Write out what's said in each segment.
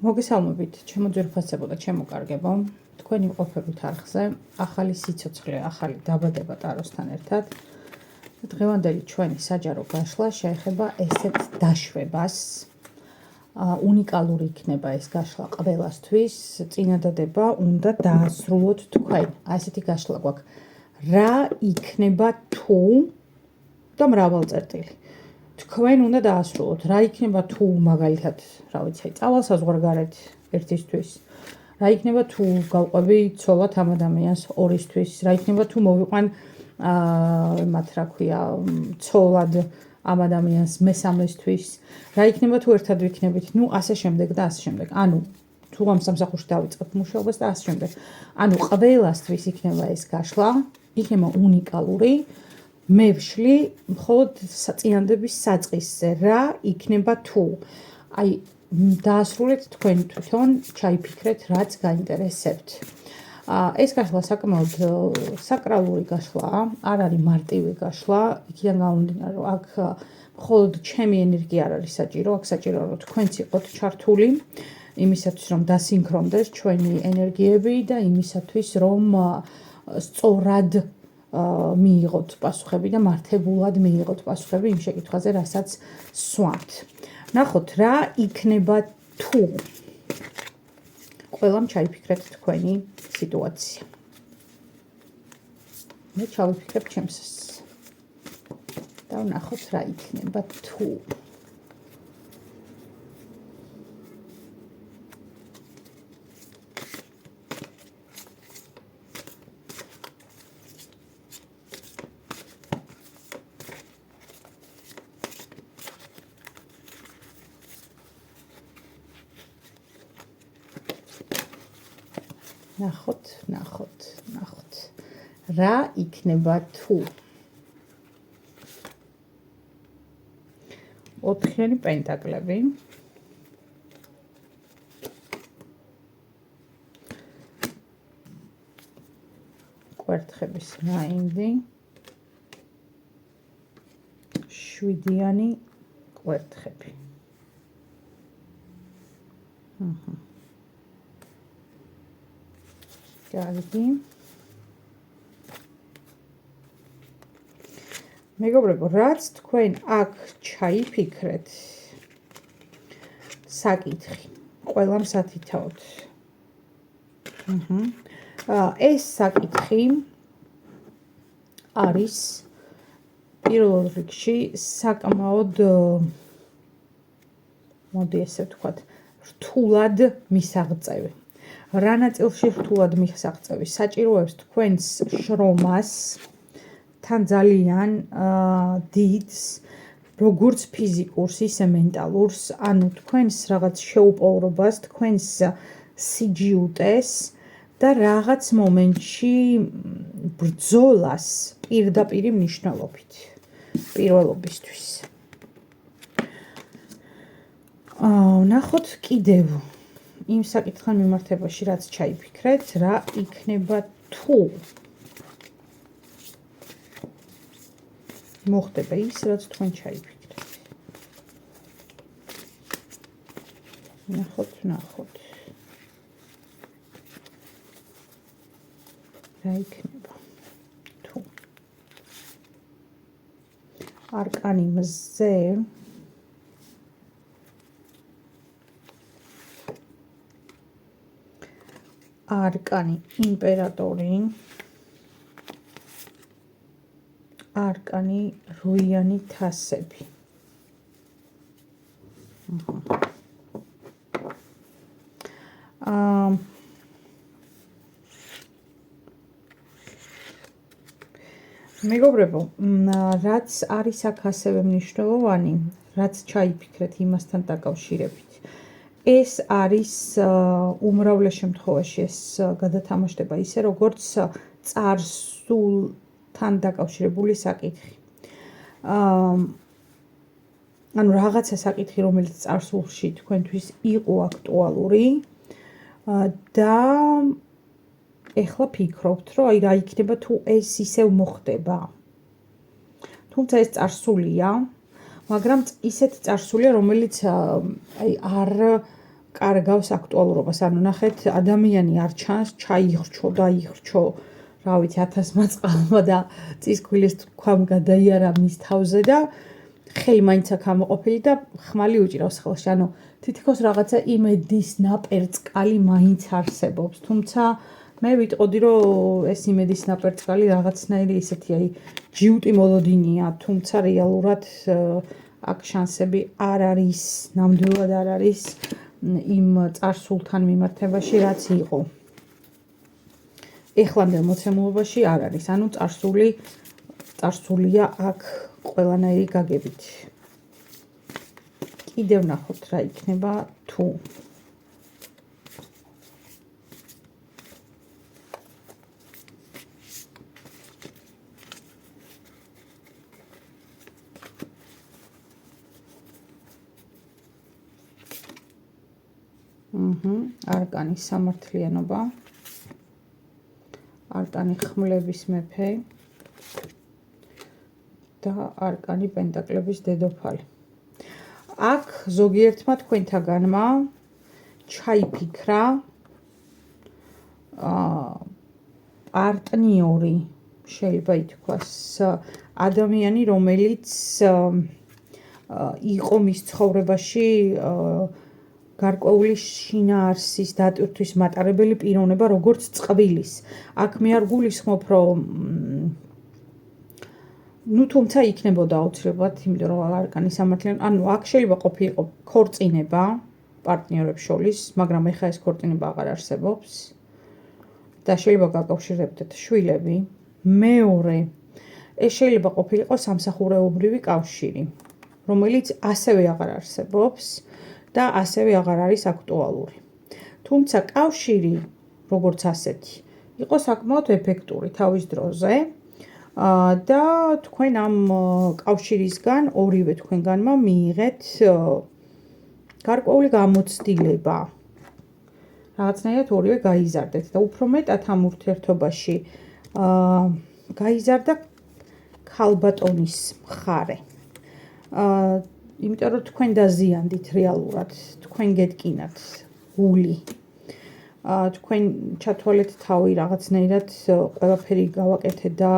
მოგესალმებით, ჩემო ძვირფასებო და ჩემო კარგებო. თქვენი მყოფებით არხზე, ახალი სიცოცხლე, ახალი დაბადება ტაროსთან ერთად. დღევანდელი ჩვენი საჯარო გაშლა შეეხება ესეთ დაშვებას. უნიკალური იქნება ეს გაშლა ყველასთვის. წინადადება უნდა დაასრულოთ თქვენ. ასეთი გაშლა გვაქვს. რა იქნება თუ და მრავალწერტილი. თქვენ უნდა დაასრულოთ. რა იქნება თუ მაგალითად, რა ვიცი, წავალსაზღვარგარეთ ერთისთვის. რა იქნება თუ გავყვები ცოლად ამ ადამიანს ორისთვის. რა იქნება თუ მოვიყვან მათ რა ქვია, ცოლად ამ ადამიანს მესამესთვის. რა იქნება თუ ერთად ვიქნებით, ნუ ასე შემდეგ და ასე შემდეგ. ანუ თუ ამ სამსახურში დავიწყებთ მუშაობას და ასე შემდეგ. ანუ ყველასთვის იქნება ეს გაშლა, იქნება უნიკალური. მე ვშლი მხოლოდ წინადადების საწყისზე, რა იქნება თუ. აი, დაასრულეთ თქვენ თვითონ, ჩაიფიქრეთ, რაც გაინტერესებთ. ეს გაშლა საკმაოდ საკრალური გაშლაა, არ არის მარტივი გაშლა, იქიდან გამომდინარე, რომ აქ მხოლოდ ჩემი ენერგია არ არის საჭირო, აქ საჭიროა რომ თქვენც იყოთ ჩართული, იმისათვის რომ დასინქრონდეს ჩვენი ენერგიები და იმისათვის რომ სწორად მიიღოთ პასუხები და მართებულად მიიღოთ პასუხები იმ შეკითხვაზე, რასაც სვამთ. ნახოთ, რა იქნება თუ. ყველამ ჩაიფიქრეთ თქვენი სიტუაცია. მე ჩავიფიქრებ ჩემს. და ვნახოთ რა იქნება თუ. ნახოთ. რა იქნება თუ. 4 პენტაკლები. კვერთხების რაინდი. 7-იანი კვერთხები. კარგი. მეგობრებო, რაც თქვენ აქ ჩაიფიქრეთ, საკითხი, ყველამ სათითაოდ. ეს საკითხი არის პირველ რიგში საკმაოდ, მოდი ესე ვთქვათ, რთულად მისაღწევი. რა ნაწილში რთულად მისაღწევი? საჭიროებს თქვენს შრომას, თან ძალიან დიდს, როგორც ფიზიკურს, ისე მენტალურს, ანუ თქვენს რაღაც შეუპოვრობას, თქვენს სიჯიუტეს და რაღაც მომენტში ბრძოლას პირდაპირი მნიშვნელობით, პირველობისთვის. ნახოთ კიდევ იმ საკითხთან მიმართებაში, რაც ჩაიფიქრეთ, რა იქნება თუ. მოხდება ის, რაც თქვენ ჩაიფიქრეთ. ნახოთ. რა იქნება თუ. არკანი მზე. არკანი იმპერატორი. არკანი რუიანი თასები. მეგობრებო, რაც არის აქ ასევე მნიშვნელოვანი, რაც ჩაიფიქრეთ იმასთან დაკავშირებით. ეს არის უმრავლეს შემთხვევაში ეს გადათამაშდება ისე, როგორც წარსულთან დაკავშირებული საკითხი. ანუ რაღაცა საკითხი, რომელიც წარსულში თქვენთვის იყო აქტუალური და ეხლა ფიქრობთ, რომ აი რა იქნება თუ ეს ისევ მოხდება. თუმცა ეს წარსულია, მაგრამ ისეთი წარსულია, რომელიც აი არ კარგავს აქტუალურობას. ანუ ნახეთ, ადამიანი არ ჩანს, ჩაიხრჩო, დაიხრჩო, რა ვიცი, 1000 მაწყალმა და წისქვილის თქვამ გადაიარა მის თავზე და ხელი მაინც აქ ამოყოფილი და ხმალი უჭირავს ხელში. ანუ თითქოს რაღაცა იმედის ნაპერწკალი მაინც არსებობს. თუმცა მე ვიტყოდი, რომ ეს იმედის ნაპერწკალი რაღაცნაირი ისეთი, აი, ჯიუტი მოლოდინია, თუმცა რეალურად აქ შანსები არ არის, ნამდვილად არ არის იმ წარსულთან მიმართებაში, რაც იყო. ეხლანდელ მოცემულობაში არ არის, ანუ წარსულია აქ ყველანაირი გაგებით. კიდევ ნახოთ რა იქნება თუ. არკანი სამართლიანობა, არკანი ხმლების მეფე და არკანი პენტაკლების დედოფალი. აქ ზოგიერთმა თქვენთაგანმა ჩაიფიქრა პარტნიორი, შეიძლება ითქვას, ადამიანი, რომელიც იყო მის ცხოვრებაში გარკვეული შინაარსის დატვირთვის მატარებელი პიროვნება, როგორც წყვილის. აქ მე არ გულისხმობ, რომ თუმცა იქნებოდა აუცილებლად, იმიტომ რომ არკანი სამართლიანი, ანუ აქ შეიძლება ყოფილიყო ქორწინება პარტნიორებს შორის, მაგრამ ეხლა ეს ქორწინება აღარ არსებობს და შეიძლება გაკავშირდებდეთ შვილები. მეორე, ეს შეიძლება ყოფილიყო სამსახურეობრივი კავშირი, რომელიც ასევე აღარ არსებობს და ასევე აღარ არის აქტუალური. თუმცა კავშირი, როგორც ასეთი, იყო საკმაოდ ეფექტური თავის დროზე და თქვენ ამ კავშირისგან ორივე თქვენგანმა მიიღეთ გარკვეული გამოცდილება. რაღაცნაირად ორივე გაიზარდეთ და უფრო მეტად ამ ურთიერთობაში გაიზარდა ქალბატონის მხარე. იმიტომ რომ თქვენ დაზიანდით რეალურად, თქვენ გეტკინათ გული, თქვენ ჩათვალეთ თავი რაღაცნაირად ყველაფერი გავაკეთეთ და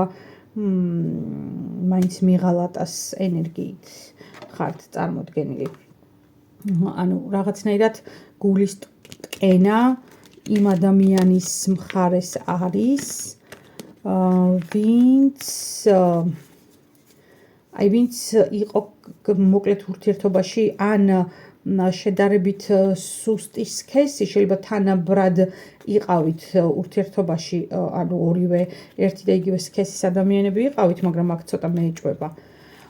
მაინც მიღალატას ენერგიით ხართ წარმოდგენილი. ანუ რაღაცნაირად გულის ტკენა იმ ადამიანის მხარეს არის, ვინც იყო მოკლედ ურთიერთობაში ან შედარებით სუსტი სქესი, შეიძლება თანაბრად იყავით ურთიერთობაში, ანუ ორივე ერთი და იგივე სქესის ადამიანები იყავით, მაგრამ აქ ცოტა მეეჭვება.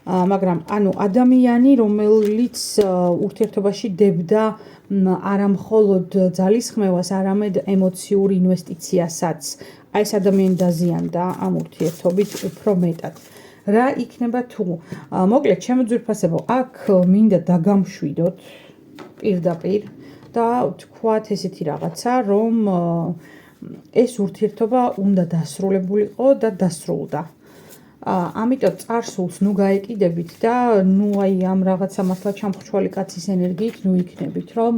მაგრამ ანუ ადამიანი, რომელიც ურთიერთობაში დებდა არა მხოლოდ ძალისხმევას, არამედ ემოციურ ინვესტიციასაც. აი ეს ადამიანი დაზიანდა ამ ურთიერთობით უფრო მეტად. რა იქნება თუ? მოკლედ, ჩემო ძვირფასებო, აქ მინდა დაგამშვიდოთ პირდაპირ და თქვათ ესეთი რაღაცა, რომ ეს ურთიერთობა უნდა დასრულებულიყო და დასრულდა. ამიტომ წარსულს ნუ გაეკიდებით და ნუ აი ამ რაღაცა მართლა ჩამხრჩვალი კაცის ენერგიით ნუ იქნებით, რომ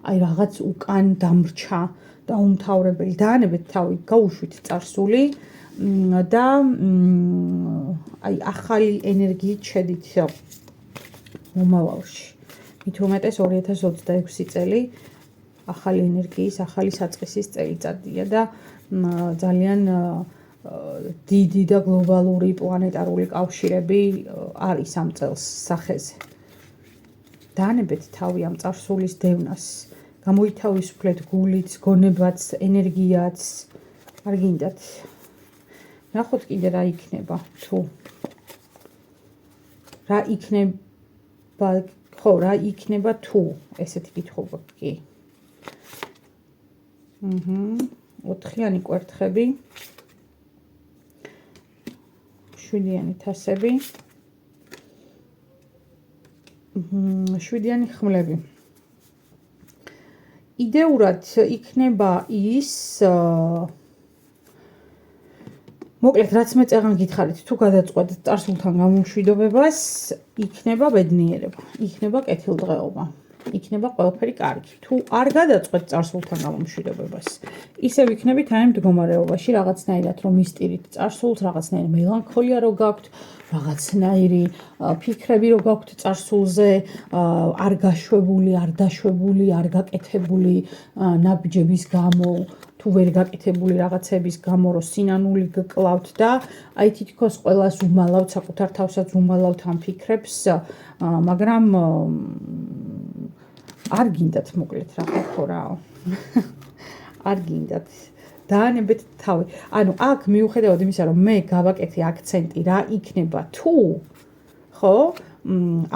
აი რაღაც უკან დამრჩა და უმთავრებელი დაანებეთ თავი, გაუშვით წარსული და აი ახალი ენერგიით შედით მომავალში. მით უმეტეს 2026 წელი ახალი ენერგიის, ახალი საწყისის წელიწადია და ძალიან დიდი და გლობალური პლანეტარული კავშირები არის ამ წელს სახეზე. დაანებეთ თავი ამ წარსულის დევნას, გამოითავისუფლეთ გულიც, გონებაც, ენერგიაც, არ გინდათ. ნახოთ კიდე რა იქნება თუ. რა იქნება თუ, ესეთი კითხვა კი. 4-იანი კვერთხები, 7-იანი თასები, 7-იანი ხმლები. იდეურად იქნება ის, მოკლედ, რაც მე წეღან გითხარით, თუ გადაწყვეტ წარსულთან გამომშვიდობებას, იქნება ბედნიერება, იქნება კეთილდღეობა. იქნება ყველაფერი კარგი. თუ არ გადაწყვეტ წარსულთან გამომშვიდობებას, ისევ იქნებით აი ამ მდგომარეობაში, რაღაცნაირად რომ მისტირით წარსულს, რაღაცნაირი მელანქოლია რო გაქვთ, რაღაცნაირი ფიქრები რო გაქვთ წარსულზე, არ გაშვებული, არ დაშვებული, არ გაკეთებული ნაბიჯების გამო, თუ ვერ გაკეთებული რაღაცების გამო, რომ სინანული გკლავთ და აი თითქოს ყველას უმალავთ, საკუთარ თავსაც უმალავთ ამ ფიქრებს, მაგრამ არ გინდათ მოკლედ რა ხო რაო. არ გინდათ. დაანებეთ თავი. ანუ აქ მიუხედავად იმისა, რომ მე გავაკეთე აქცენტი რა იქნება თუ, ხო?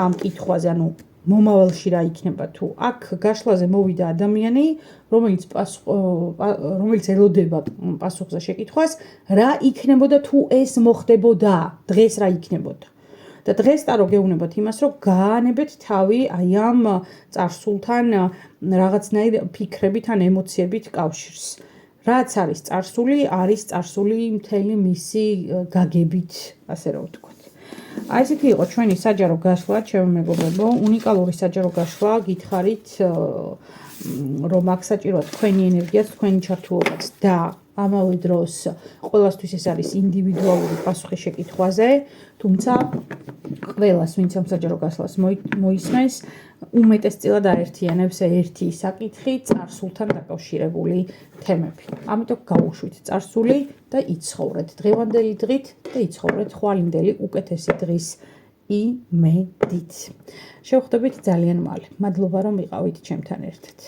ამ კითხვაზე, ანუ მომავალში რა იქნება თუ აქ გაშლაზე მოვიდა ადამიანი, რომელიც ელოდება პასუხზე შეკითხვას, რა იქნებოდა თუ ეს მოხდებოდა, დღეს რა იქნებოდა. და დღეს ტარო გეუბნებათ იმას, რომ გაანებეთ თავი აი ამ წარსულთან რაღაცნაირ ფიქრებით ან ემოციებით კავშირს. რაც არის წარსული მთელი მისი გაგებით, ასე რომ ვთქვათ. აი ესეთი იყო ჩვენი საჯარო გაშლა, ჩემო მეგობრებო, უნიკალური საჯარო გაშლა, გითხარით, რომ აქ საჭიროა თქვენი ენერგიაც, თქვენი ჩართულობაც და ამავე დროს ყველასთვის ეს არის ინდივიდუალური პასუხი შეკითხვაზე, თუმცა ყველას, ვინც ამ საჯარო გაშლას მოისმენს, უმეტესწილად აერთიანებს ერთი საკითხი წარსულთან დაკავშირებული თემები. ამიტომ გაუშვით წარსული და იცხოვრეთ დღევანდელი დღით და იცხოვრეთ ხვალინდელი უკეთესი დღის იმედით. შევხვდებით ძალიან მალე. მადლობა რომ იყავით ჩემთან ერთად.